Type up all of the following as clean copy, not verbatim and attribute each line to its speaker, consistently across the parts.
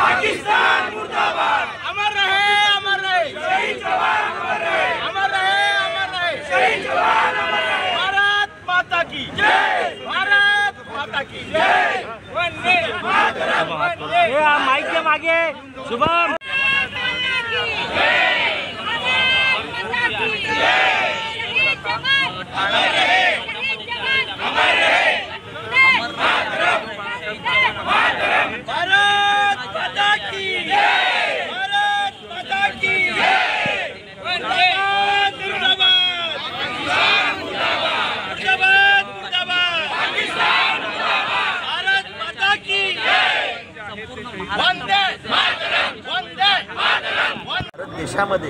Speaker 1: पाकिस्तान मुर्दाबाद। अमर रहे शहीद जवान, अमर रहे शहीद जवान, अमर रहे। भारत माता की जय, भारत माता की जय। वंदे मातरम, वंदे। माइक के मागे शुभम।
Speaker 2: देशामध्ये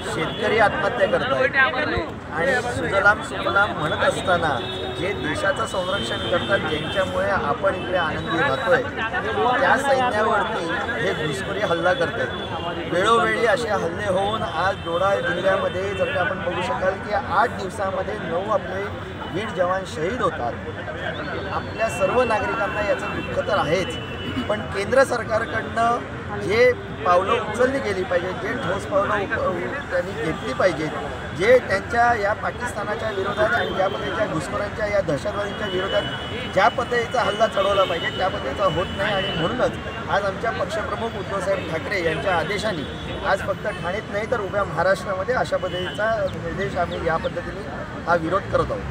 Speaker 2: शेतकरी आत्महत्या करतात आणि सुजलाम सुफलाम म्हणत असताना जे देशाचं संरक्षण करतात, ज्यांच्यामुळे आपण इकडे आनंदी राहतोय, त्या सैन्यावरती हे घुसखोरी हल्ला करतात। वेळोवेळी असे हल्ले होऊन आज डोडा जिल्ह्यामध्ये जर का आपण बघू शकाल की 8 दिवसामध्ये 9 आपले वीर जवान शहीद होतात। आपल्या सर्व नागरिकांना याचं दुःख तर आहेच, पण केंद्र सरकारकडनं जे पावलं उचलली गेली पाहिजे, जे ठोस पावलं त्यांनी घेतली पाहिजेत, जे त्यांच्या या पाकिस्तानाच्या विरोधात आणि ज्या पद्धतीच्या घुसखोरांच्या या दहशतवाद्यांच्या विरोधात ज्या पद्धतीचा हल्ला चढवला पाहिजे त्या पद्धतीचा होत नाही। आणि म्हणूनच आज आमच्या पक्षप्रमुख उद्धवसाहेब ठाकरे यांच्या आदेशाने आज फक्त ठाणेत नाही तर उभ्या महाराष्ट्रामध्ये अशा पद्धतीचा निर्देश आम्ही या पद्धतीने हा विरोध करत आहोत।